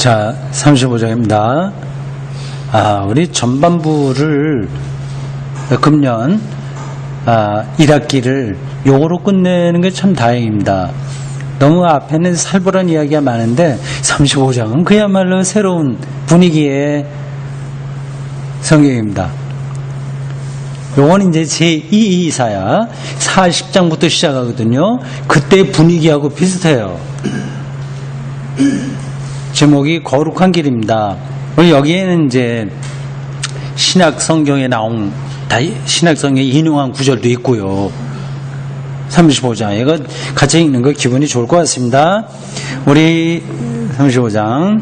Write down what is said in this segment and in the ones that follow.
자, 35장입니다. 우리 전반부를 금년 1학기를 요거로 끝내는 게 참 다행입니다. 너무 앞에는 살벌한 이야기가 많은데 35장은 그야말로 새로운 분위기의 성경입니다. 요건 이제 제2이사야 40장부터 시작하거든요. 그때 분위기하고 비슷해요. 제목이 거룩한 길입니다. 여기에는 이제 신약 성경에 나온 신약 성경에 인용한 구절도 있고요. 35장 이거 같이 읽는 거 기분이 좋을 것 같습니다. 우리 35장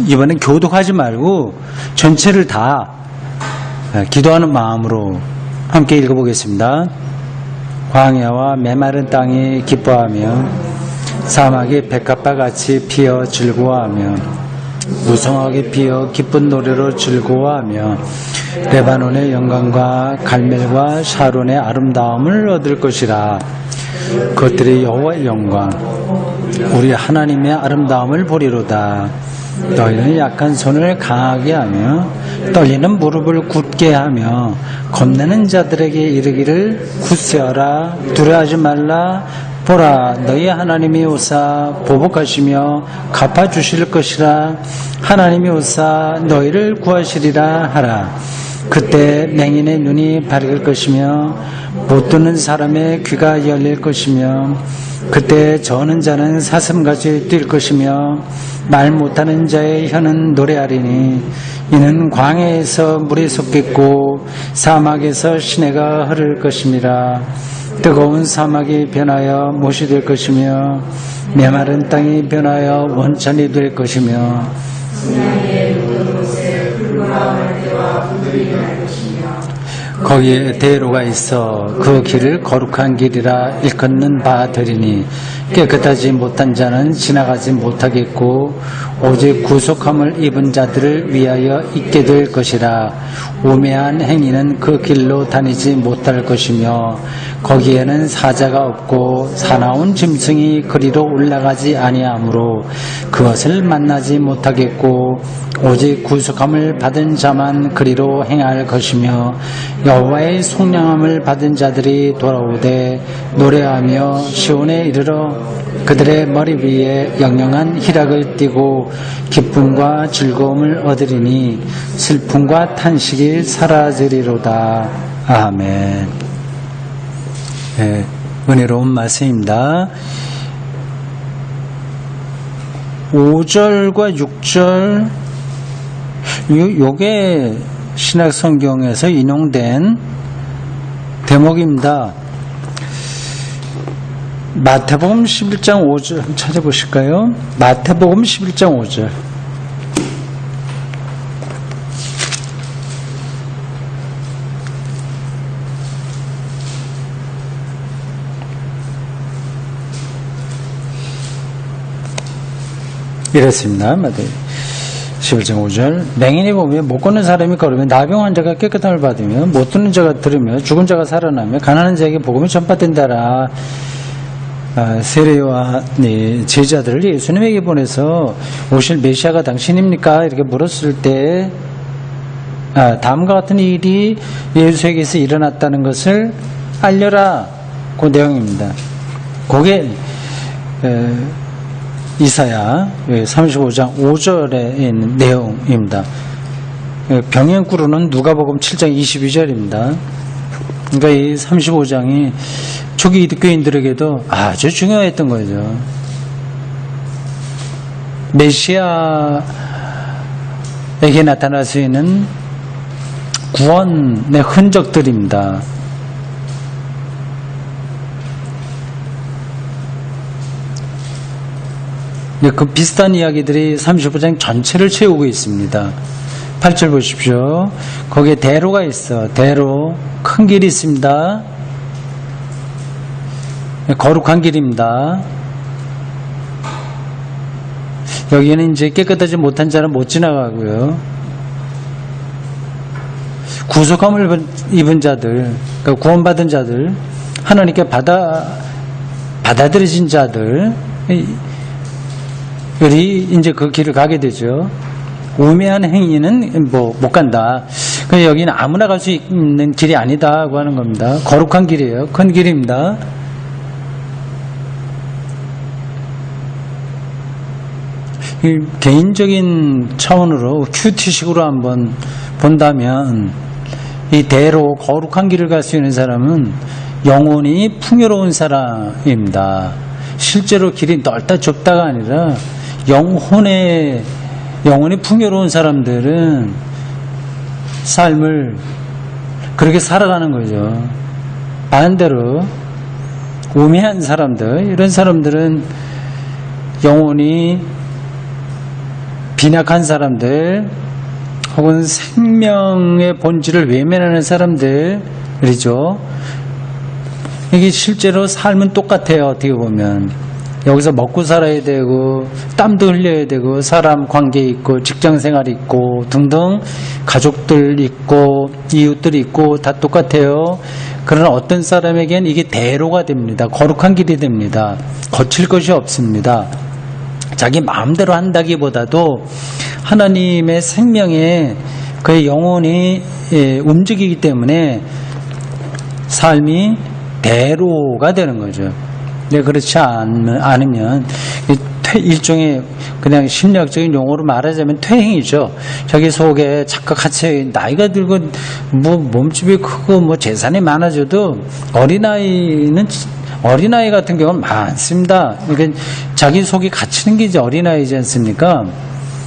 이번엔 교독하지 말고 전체를 다 기도하는 마음으로 함께 읽어보겠습니다. 광야와 메마른 땅이 기뻐하며 사막이 백합화같이 피어 즐거워하며 무성하게 피어 기쁜 노래로 즐거워하며 레바논의 영광과 갈멜과 샤론의 아름다움을 얻을 것이라. 그것들이 여호와의 영광 우리 하나님의 아름다움을 보리로다. 너희는 약한 손을 강하게 하며 떨리는 무릎을 굳게 하며 겁내는 자들에게 이르기를 굳세어라 두려워하지 말라. 보라 너희 하나님이 오사 보복하시며 갚아주실 것이라. 하나님이 오사 너희를 구하시리라 하라. 그때 맹인의 눈이 밝을 것이며 못 듣는 사람의 귀가 열릴 것이며 그때 저는 자는 사슴같이 뛸 것이며 말 못하는 자의 혀는 노래하리니 이는 광야에서 물이 솟겠고 사막에서 시내가 흐를 것임이라. 뜨거운 사막이 변하여 못이 될 것이며 메마른 땅이 변하여 원천이 될 것이며 거기에 대로가 있어 그 길을 거룩한 길이라 일컫는 바 되리니 깨끗하지 못한 자는 지나가지 못하겠고 오직 구속함을 입은 자들을 위하여 있게 될 것이라. 우매한 행위는 그 길로 다니지 못할 것이며 거기에는 사자가 없고 사나운 짐승이 그리로 올라가지 아니하므로 그것을 만나지 못하겠고 오직 구속함을 받은 자만 그리로 행할 것이며 여호와의 속량함을 받은 자들이 돌아오되 노래하며 시온에 이르러 그들의 머리 위에 영영한 희락을 띠고 기쁨과 즐거움을 얻으리니 슬픔과 탄식이 사라지리로다. 아멘. 네, 은혜로운 말씀입니다. 5절과 6절 요게 신약 성경에서 인용된 대목입니다. 마태복음 11장 5절 한번 찾아보실까요? 마태복음 11장 5절. 이렇습니다. 마태복음 11장 5절. 맹인이 보며 못 걷는 사람이 걸으며 나병 환자가 깨끗함을 받으며 못 듣는 자가 들으며 죽은 자가 살아나며 가난한 자에게 복음이 전파된다라. 세례와 제자들을 예수님에게 보내서 오실 메시아가 당신입니까? 이렇게 물었을 때 다음과 같은 일이 예수에게서 일어났다는 것을 알려라. 그 내용입니다. 그게 이사야 35장 5절에 있는 내용입니다. 병행구로는 누가복음 7장 22절입니다. 그러니까 이 35장이 초기 기독교인들에게도 아주 중요했던 거죠. 메시아에게 나타날 수 있는 구원의 흔적들입니다. 그 비슷한 이야기들이 35장 전체를 채우고 있습니다. 8절 보십시오. 거기에 대로가 있어. 대로 큰 길이 있습니다. 거룩한 길입니다. 여기에는 이제 깨끗하지 못한 자는 못 지나가고요. 구속함을 입은 자들, 그러니까 구원받은 자들, 하나님께 받아들여진 자들, 이제 그 길을 가게 되죠. 우매한 행위는 못 간다. 여기는 아무나 갈 수 있는 길이 아니다고 하는 겁니다. 거룩한 길이에요. 큰 길입니다. 개인적인 차원으로 큐티식으로 한번 본다면 이 대로 거룩한 길을 갈 수 있는 사람은 영혼이 풍요로운 사람입니다. 실제로 길이 넓다 좁다가 아니라 영혼이 풍요로운 사람들은 삶을 그렇게 살아가는 거죠. 반대로 우매한 사람들, 이런 사람들은 영혼이 빈약한 사람들 혹은 생명의 본질을 외면하는 사람들이죠. 이게 실제로 삶은 똑같아요. 어떻게 보면 여기서 먹고 살아야 되고 땀도 흘려야 되고 사람 관계 있고 직장생활 있고 등등 가족들 있고 이웃들 있고 다 똑같아요. 그러나 어떤 사람에겐 이게 대로가 됩니다. 거룩한 길이 됩니다. 거칠 것이 없습니다. 자기 마음대로 한다기보다도 하나님의 생명에 그의 영혼이 움직이기 때문에 삶이 대로가 되는 거죠. 그렇지 않으면 일종의 그냥 심리학적인 용어로 말하자면 퇴행이죠. 자기 속에 착각 갇혀 나이가 들고 뭐 몸집이 크고 뭐 재산이 많아져도 어린아이 같은 경우는 많습니다. 그러니까 자기 속이 갇히는 게 이제 어린아이지 않습니까?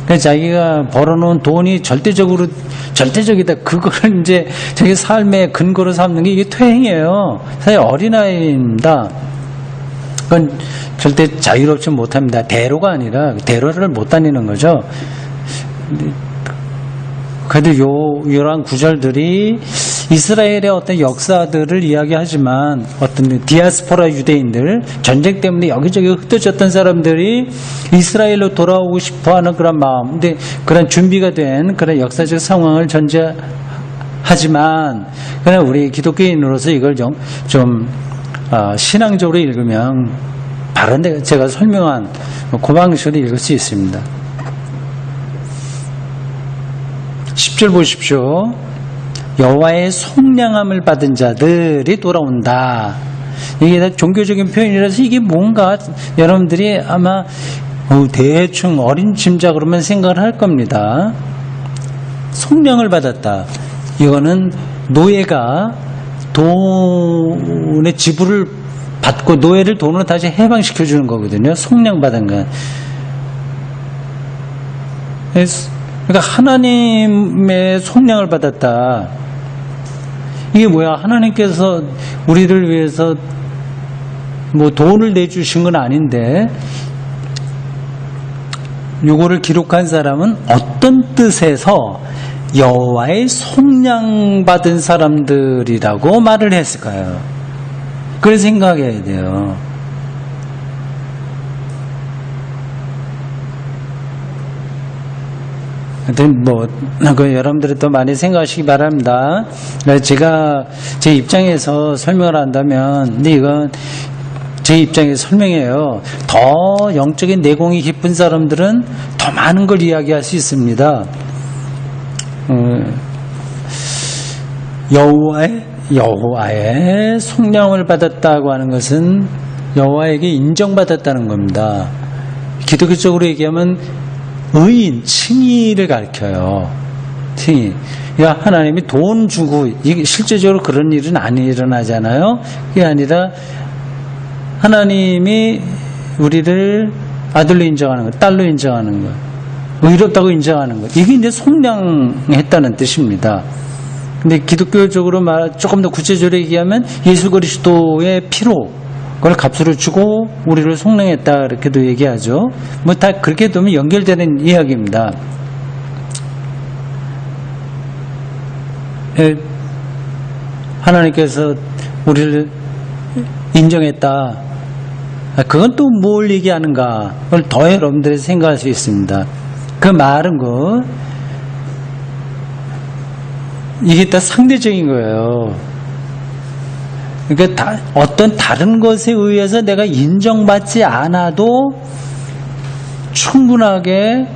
그러니까 자기가 벌어놓은 돈이 절대적이다. 그거를 이제 자기 삶의 근거로 삼는 게 이게 퇴행이에요. 사실 어린아이입니다. 그건 절대 자유롭지 못합니다. 대로가 아니라 대로를 못 다니는 거죠. 그래도 이러한 구절들이 이스라엘의 어떤 역사들을 이야기하지만 어떤 디아스포라 유대인들, 전쟁 때문에 여기저기 흩어졌던 사람들이 이스라엘로 돌아오고 싶어하는 그런 마음, 근데 그런 준비가 된 그런 역사적 상황을 전제하지만 그냥 우리 기독교인으로서 이걸 좀 신앙적으로 읽으면 바로 제가 설명한 그 방식으로 읽을 수 있습니다. 10절 보십시오. 여호와의 속량함을 받은 자들이 돌아온다. 이게 다 종교적인 표현이라서 이게 뭔가 여러분들이 아마 대충 어린 짐작으로만 생각을 할 겁니다. 속량을 받았다. 이거는 노예가 돈의 지불을 받고 노예를 돈으로 다시 해방시켜 주는 거거든요. 속량받은 건. 그러니까 하나님의 속량을 받았다. 이게 뭐야? 하나님께서 우리를 위해서 뭐 돈을 내주신 건 아닌데 요거를 기록한 사람은 어떤 뜻에서 여호와의 속량받은 사람들이라고 말을 했을까요? 그걸 생각해야 돼요. 하여튼 여러분들이 또 많이 생각하시기 바랍니다. 제가 제 입장에서 설명을 한다면, 근데 이건 제 입장에서 설명해요. 더 영적인 내공이 깊은 사람들은 더 많은 걸 이야기할 수 있습니다. 여호와의 속량을 받았다고 하는 것은 여호와에게 인정받았다는 겁니다. 기독교적으로 얘기하면 의인, 칭의를 가르쳐요. 칭의. 그러니까 하나님이 돈 주고, 이게 실제적으로 그런 일은 안 일어나잖아요. 그게 아니라 하나님이 우리를 아들로 인정하는 것, 딸로 인정하는 것, 의롭다고 인정하는 것. 이게 이제 속량했다는 뜻입니다. 근데 기독교적으로 조금 더 구체적으로 얘기하면 예수 그리스도의 피로 그걸 값으로 주고 우리를 속량했다 이렇게도 얘기하죠. 뭐 다 그렇게 되면 연결되는 이야기입니다. 하나님께서 우리를 인정했다. 그건 또 뭘 얘기하는가? 그걸 더 여러분들이 생각할 수 있습니다. 그 말은 이게 다 상대적인 거예요. 그러니까 어떤 다른 것에 의해서 내가 인정받지 않아도 충분하게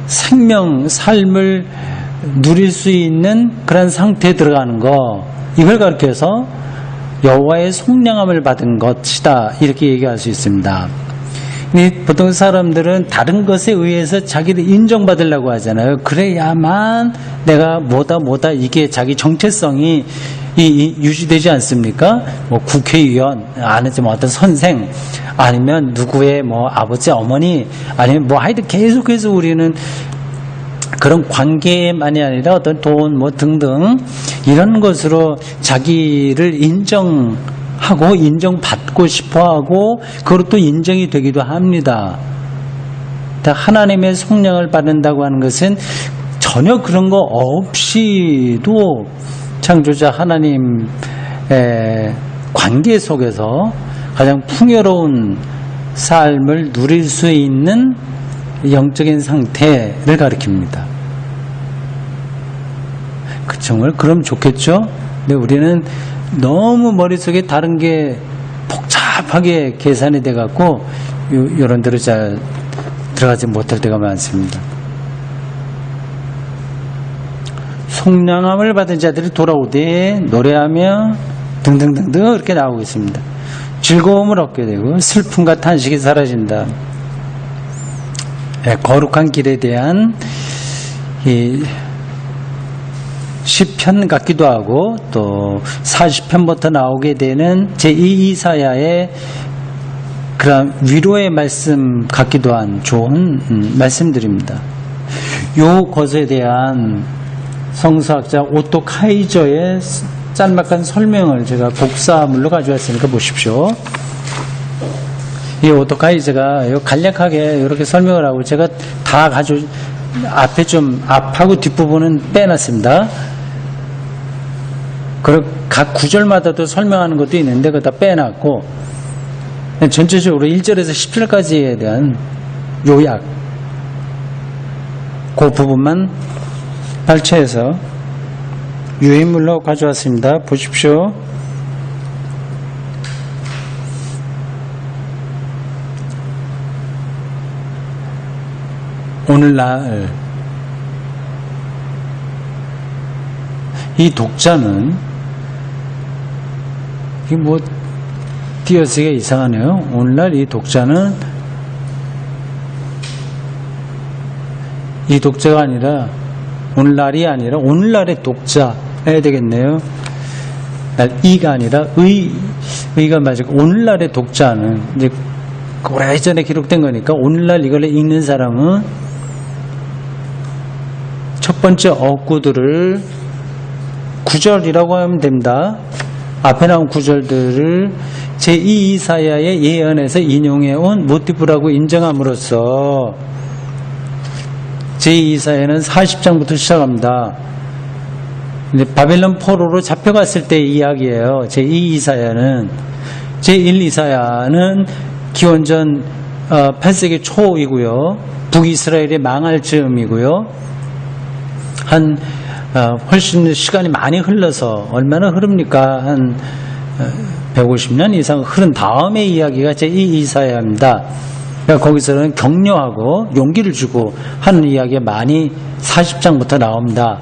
생명, 삶을 누릴 수 있는 그런 상태에 들어가는 거, 이걸 가르쳐서 여호와의 속량함을 받은 것이다, 이렇게 얘기할 수 있습니다. 보통 사람들은 다른 것에 의해서 자기를 인정받으려고 하잖아요. 그래야만 내가 뭐다 이게 자기 정체성이 유지되지 않습니까? 뭐 국회의원, 아니면 어떤 선생, 아니면 누구의 뭐 아버지, 어머니, 아니면 뭐 하여튼 계속해서 우리는 그런 관계만이 아니라 어떤 돈 뭐 등등 이런 것으로 자기를 인정하고 인정받고 싶어하고 그것도 또 인정이 되기도 합니다. 하나님의 속량을 받는다고 하는 것은 전혀 그런 거 없이도 창조자 하나님의 관계 속에서 가장 풍요로운 삶을 누릴 수 있는 영적인 상태를 가리킵니다. 정말 그럼 좋겠죠? 근데 우리는 너무 머릿속에 다른 게 복잡하게 계산이 돼갖고 이런 데로 잘 들어가지 못할 때가 많습니다. 속량함을 받은 자들이 돌아오되 노래하며 등등등등 이렇게 나오고 있습니다. 즐거움을 얻게 되고 슬픔과 탄식이 사라진다. 거룩한 길에 대한 이 시편 같기도 하고 또 40편부터 나오게 되는 제2 이사야의 그런 위로의 말씀 같기도 한 좋은 말씀들입니다. 요 것에 대한 성서학자 오토 카이저의 짤막한 설명을 제가 복사물로 가져왔으니까 보십시오. 이 오토 카이저가 간략하게 이렇게 설명을 하고 제가 다 앞에 좀 앞하고 뒷부분은 빼놨습니다. 각 구절마다도 설명하는 것도 있는데 그거 다 빼놨고 전체적으로 1절에서 10절까지에 대한 요약 그 부분만 발췌해서 유인물로 가져왔습니다. 보십시오. 오늘날 이 독자는 이게 뭐 띄어쓰기가 이상하네요. 오늘날 이 독자는 이 독자가 아니라 오늘날이 아니라 오늘날의 독자 해야 되겠네요. 이가 아니라 의가 맞고 오늘날의 독자는 이제 오래전에 기록된 거니까 오늘날 이걸 읽는 사람은 첫 번째 어구들을 9절이라고 하면 됩니다. 앞에 나온 구절들을 제2 이사야의 예언에서 인용해온 모티브라고 인정함으로써 제2 이사야는 40장부터 시작합니다. 바벨론 포로로 잡혀갔을 때의 이야기예요. 제2 이사야는. 제1 이사야는 기원전 8세기 초이고요. 북이스라엘이 망할 즈음이고요. 훨씬 시간이 많이 흘러서 얼마나 흐릅니까? 한 150년 이상 흐른 다음의 이야기가 제2 이사야입니다. 그러니까 거기서는 격려하고 용기를 주고 하는 이야기가 많이 40장부터 나옵니다.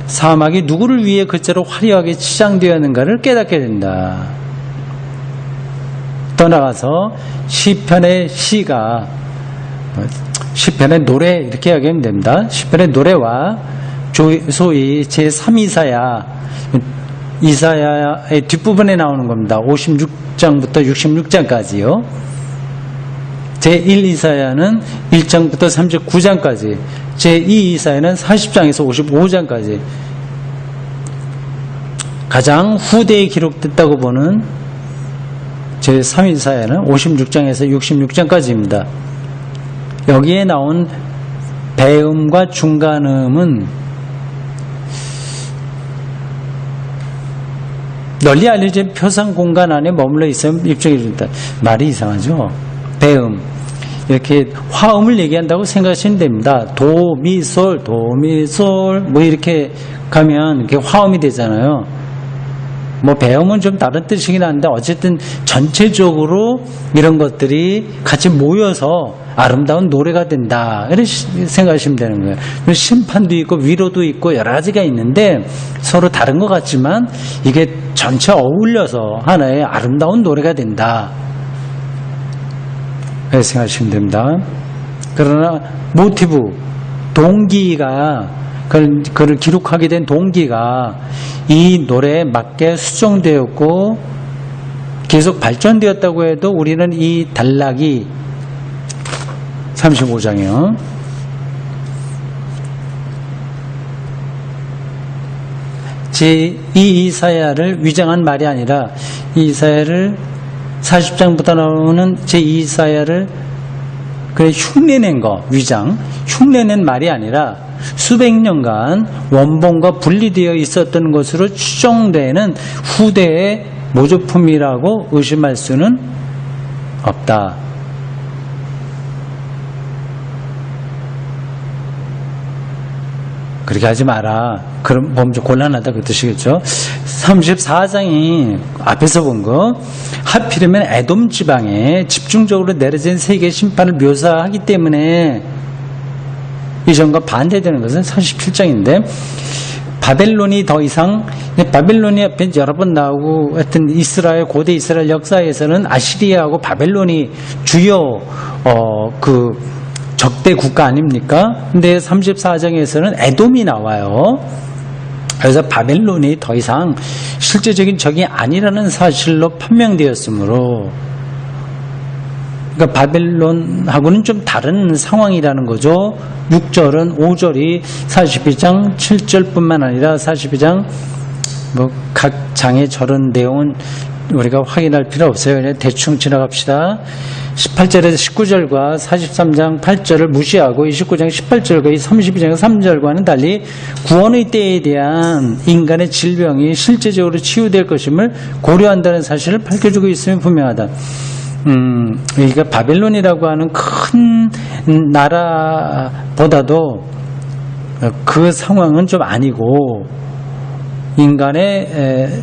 사막이 누구를 위해 그처럼 화려하게 치장되었는가를 깨닫게 된다. 떠나가서 시편의 시가 시편의 노래 이렇게 이야기하면 됩니다. 시편의 노래와 소위 제3이사야 이사야의 뒷부분에 나오는 겁니다. 56장부터 66장까지요. 제1 이사야는 1장부터 39장까지, 제2 이사야는 40장에서 55장까지 가장 후대에 기록됐다고 보는 제3 이사야는 56장에서 66장까지입니다. 여기에 나온 배음과 중간음은 널리 알려진 표상 공간 안에 머물러 있으면 입증이 됩니다. 말이 이상하죠? 배음. 이렇게 화음을 얘기한다고 생각하시면 됩니다. 도, 미, 솔, 도, 미, 솔, 뭐 이렇게 가면 이렇게 화음이 되잖아요. 뭐 배움은 좀 다른 뜻이긴 한데 어쨌든 전체적으로 이런 것들이 같이 모여서 아름다운 노래가 된다. 이렇게 생각하시면 되는 거예요. 심판도 있고 위로도 있고 여러 가지가 있는데 서로 다른 것 같지만 이게 전체 어울려서 하나의 아름다운 노래가 된다. 이렇게 생각하시면 됩니다. 그러나 모티브, 동기가 그를 기록하게 된 동기가 이 노래에 맞게 수정되었고 계속 발전되었다고 해도 우리는 이 단락이 35장이요. 이 이사야를 위장한 말이 아니라 이 이사야를 40장부터 나오는 제 이사야를 그래 흉내낸 거, 위장, 흉내낸 말이 아니라 수백 년간 원본과 분리되어 있었던 것으로 추정되는 후대의 모조품이라고 의심할 수는 없다. 그렇게 하지 마라. 그럼 보면 좀 곤란하다 그 뜻이겠죠. 34장이 앞에서 본 거 하필이면 에돔 지방에 집중적으로 내려진 세계의 심판을 묘사하기 때문에 이전과 반대되는 것은 37장인데 바벨론이 더 이상 바벨론이 앞에 여러 번 나오고 하여튼 이스라엘 고대 이스라엘 역사에서는 아시리아하고 바벨론이 주요 그 적대 국가 아닙니까? 근데 34장에서는 에돔이 나와요. 그래서 바벨론이 더 이상 실제적인 적이 아니라는 사실로 판명되었으므로 그러니까 바벨론하고는 좀 다른 상황이라는 거죠. 6절은 5절이 42장 7절뿐만 아니라 42장 뭐 각 장의 저런 내용은 우리가 확인할 필요 없어요. 그냥 대충 지나갑시다. 18절에서 19절과 43장 8절을 무시하고 29장 18절과 32장 3절과는 달리 구원의 때에 대한 인간의 질병이 실제적으로 치유될 것임을 고려한다는 사실을 밝혀주고 있으면 분명하다. 그러니까 바벨론이라고 하는 큰 나라보다도 그 상황은 좀 아니고 인간의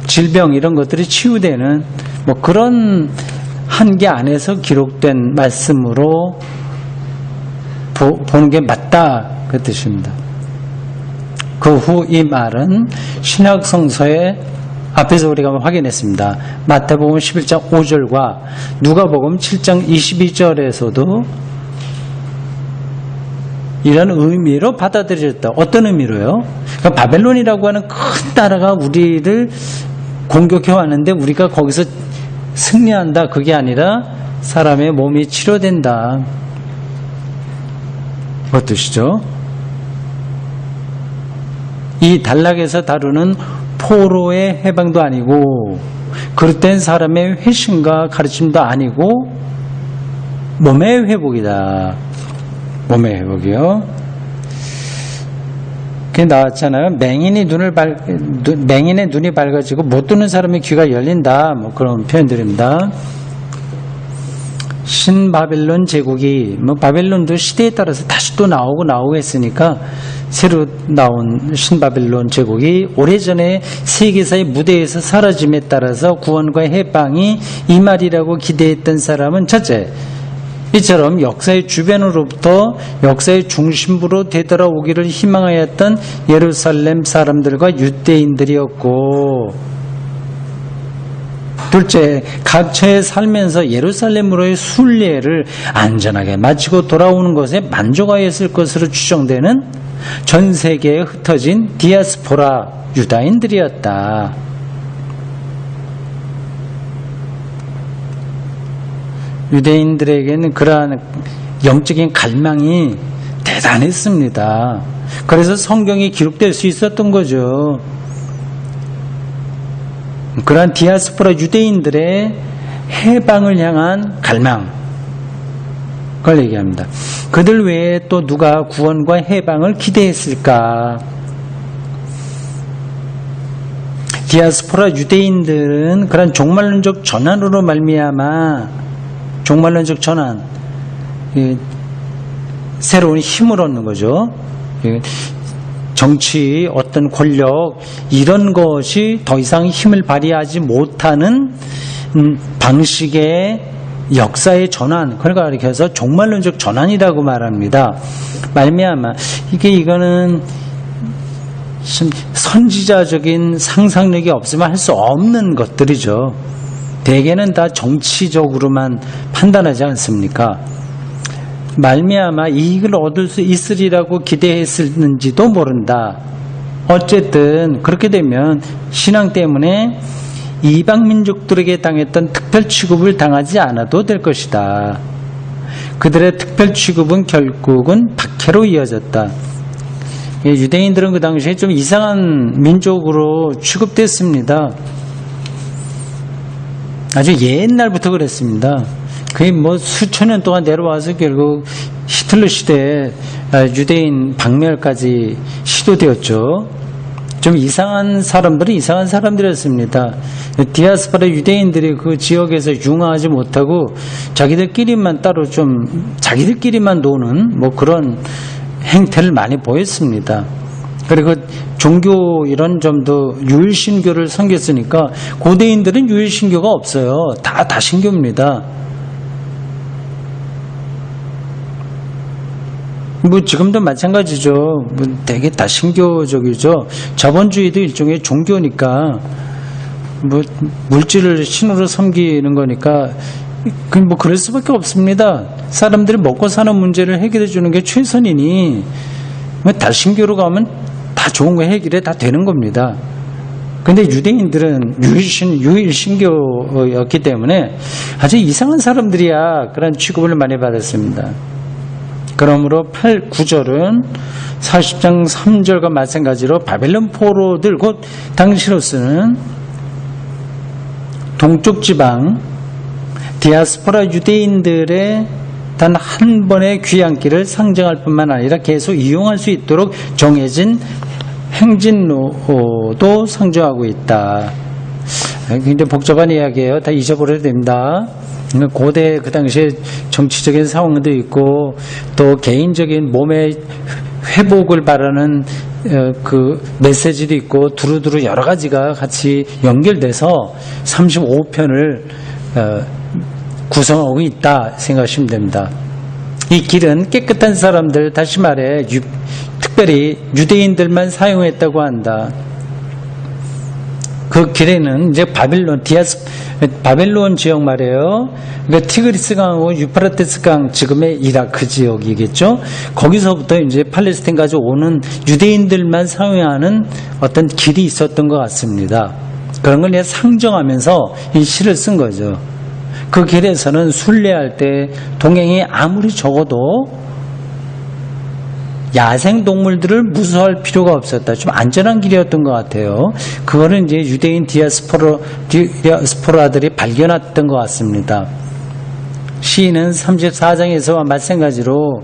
질병 이런 것들이 치유되는 뭐 그런 한계 안에서 기록된 말씀으로 보는 게 맞다 그 뜻입니다. 그 후 이 말은 신약 성서에 앞에서 우리가 확인했습니다. 마태복음 11장 5절과 누가복음 7장 22절에서도 이런 의미로 받아들여졌다. 어떤 의미로요? 그러니까 바벨론이라고 하는 큰 나라가 우리를 공격해 왔는데 우리가 거기서 승리한다. 그게 아니라 사람의 몸이 치료된다. 뭐 뜻이죠? 이 단락에서 다루는 포로의 해방도 아니고 그릇된 사람의 회심과 가르침도 아니고 몸의 회복이다. 몸의 회복이요. 그게 나왔잖아요. 맹인의 눈이 밝아지고 못 듣는 사람의 귀가 열린다. 뭐 그런 표현들입니다. 신바벨론 제국이 뭐 바벨론도 시대에 따라서 다시 또 나오고 했으니까 새로 나온 신바벨론 제국이 오래전에 세계사의 무대에서 사라짐에 따라서 구원과 해방이 이 말이라고 기대했던 사람은 첫째, 이처럼 역사의 주변으로부터 역사의 중심부로 되돌아오기를 희망하였던 예루살렘 사람들과 유대인들이었고, 둘째, 각처에 살면서 예루살렘으로의 순례를 안전하게 마치고 돌아오는 것에 만족하였을 것으로 추정되는 전 세계에 흩어진 디아스포라 유다인들이었다. 유대인들에게는 그러한 영적인 갈망이 대단했습니다. 그래서 성경이 기록될 수 있었던 거죠. 그러한 디아스포라 유대인들의 해방을 향한 갈망, 그걸 얘기합니다. 그들 외에 또 누가 구원과 해방을 기대했을까? 디아스포라 유대인들은 그런 종말론적 전환으로 말미암아 종말론적 전환, 새로운 힘을 얻는 거죠. 정치, 어떤 권력 이런 것이 더 이상 힘을 발휘하지 못하는 방식의 역사의 전환, 그러니까 이렇게 해서 종말론적 전환이라고 말합니다. 말미암아 이거는 선지자적인 상상력이 없으면 할 수 없는 것들이죠. 대개는 다 정치적으로만 판단하지 않습니까? 말미암아 이익을 얻을 수 있으리라고 기대했을는지도 모른다. 어쨌든 그렇게 되면 신앙 때문에 이방 민족들에게 당했던 특별 취급을 당하지 않아도 될 것이다. 그들의 특별 취급은 결국은 박해로 이어졌다. 유대인들은 그 당시에 좀 이상한 민족으로 취급됐습니다. 아주 옛날부터 그랬습니다. 거의 뭐 수천 년 동안 내려와서 결국 히틀러 시대에 유대인 박멸까지 시도되었죠. 좀 이상한 사람들은 이상한 사람들이었습니다. 디아스포라 유대인들이 그 지역에서 융화하지 못하고 자기들끼리만 따로 좀 자기들끼리만 노는 뭐 그런 행태를 많이 보였습니다. 그리고 종교 이런 점도 유일신교를 섬겼으니까 고대인들은 유일신교가 없어요. 다 다신교입니다. 뭐 지금도 마찬가지죠. 뭐 되게 다신교적이죠. 자본주의도 일종의 종교니까 뭐 물질을 신으로 섬기는 거니까 뭐 그럴 수밖에 없습니다. 사람들이 먹고 사는 문제를 해결해 주는 게 최선이니 뭐 다신교로 가면 다 좋은 거 해결이 다 되는 겁니다. 근데 유대인들은 유일신교였기 때문에 아주 이상한 사람들이야 그런 취급을 많이 받았습니다. 그러므로 8, 9절은 40장 3절과 마찬가지로 바벨론 포로들 곧 당시로서는 동쪽 지방 디아스포라 유대인들의 단 한 번의 귀향길을 상징할 뿐만 아니라 계속 이용할 수 있도록 정해진 행진로도 상징하고 있다. 굉장히 복잡한 이야기예요. 다 잊어버려도 됩니다. 고대 그 당시에 정치적인 상황도 있고 또 개인적인 몸의 회복을 바라는 그 메시지도 있고 두루두루 여러 가지가 같이 연결돼서 35편을 구성하고 있다 생각하시면 됩니다. 이 길은 깨끗한 사람들, 다시 말해 특별히 유대인들만 사용했다고 한다. 그 길에는 이제 바벨론 지역 말이에요. 그러니까 티그리스 강하고 유프라테스 강, 지금의 이라크 지역이겠죠. 거기서부터 이제 팔레스타인까지 오는 유대인들만 사용하는 어떤 길이 있었던 것 같습니다. 그런 걸 그냥 상정하면서 이 시를 쓴 거죠. 그 길에서는 순례할 때 동행이 아무리 적어도 야생동물들을 무서워할 필요가 없었다. 좀 안전한 길이었던 것 같아요. 그거는 이제 유대인 디아스포라들이 발견했던 것 같습니다. 시인은 34장에서와 마찬가지로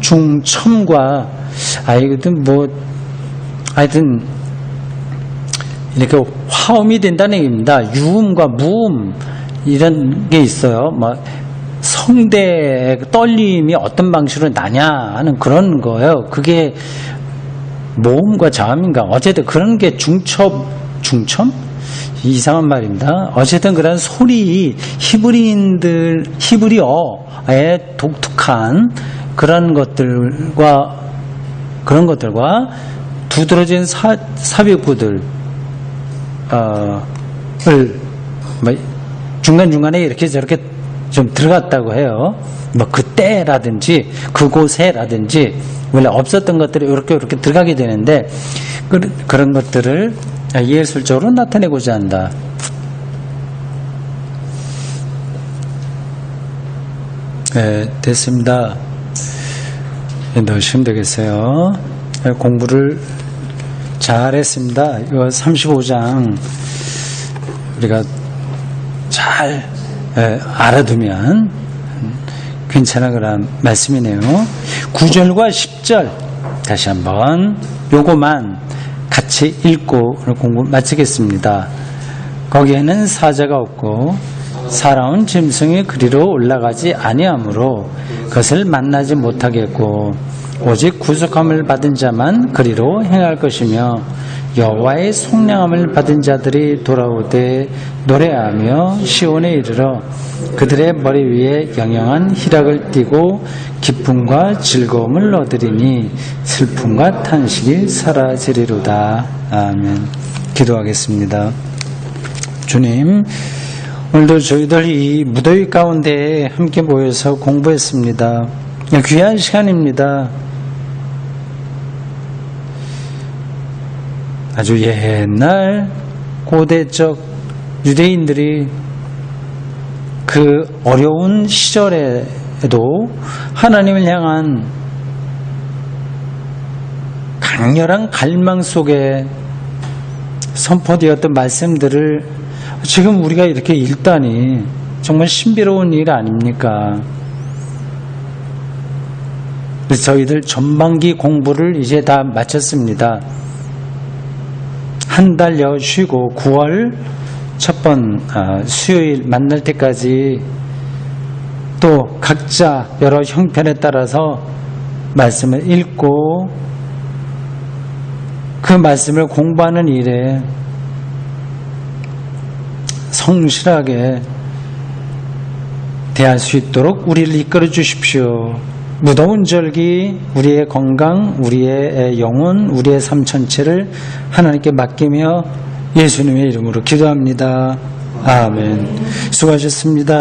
유음중첨과 하여튼 이렇게 화음이 된다는 얘기입니다. 유음과 무음 이런 게 있어요. 성대의 떨림이 어떤 방식으로 나냐 하는 그런 거예요. 그게 모음과 자음인가 어쨌든 그런 게 중첨? 이상한 말입니다. 어쨌든 그런 소리 히브리어의 독특한 그런 것들과 두드러진 삽입구들 중간중간에 이렇게 저렇게 좀 들어갔다고 해요. 뭐 그때라든지 그곳에라든지 원래 없었던 것들이 이렇게 들어가게 되는데 그런 것들을 예술적으로 나타내고자 한다. 네, 됐습니다. 넣으시면 되겠어요. 공부를 잘했습니다. 이거 35장 우리가 잘 알아두면 괜찮아 그런 말씀이네요. 9절과 10절 다시 한번 요거만 같이 읽고 공부 마치겠습니다. 거기에는 사자가 없고 살아온 짐승이 그리로 올라가지 아니하므로 그것을 만나지 못하겠고 오직 구속함을 받은 자만 그리로 행할 것이며 여호와의 속량함을 받은 자들이 돌아오되 노래하며 시온에 이르러 그들의 머리 위에 영영한 희락을 띠고 기쁨과 즐거움을 얻으리니 슬픔과 탄식이 사라지리로다. 아멘. 기도하겠습니다. 주님, 오늘도 저희들 이 무더위 가운데 함께 모여서 공부했습니다. 귀한 시간입니다. 아주 옛날 고대적 유대인들이 그 어려운 시절에도 하나님을 향한 강렬한 갈망 속에 선포되었던 말씀들을 지금 우리가 이렇게 읽다니 정말 신비로운 일 아닙니까? 그래서 저희들 전반기 공부를 이제 다 마쳤습니다. 한 달여 쉬고 9월 첫 번 수요일 만날 때까지 또 각자 여러 형편에 따라서 말씀을 읽고 그 말씀을 공부하는 일에 성실하게 대할 수 있도록 우리를 이끌어 주십시오. 무더운 절기, 우리의 건강, 우리의 영혼, 우리의 삶 전체를 하나님께 맡기며 예수님의 이름으로 기도합니다. 아멘. 수고하셨습니다.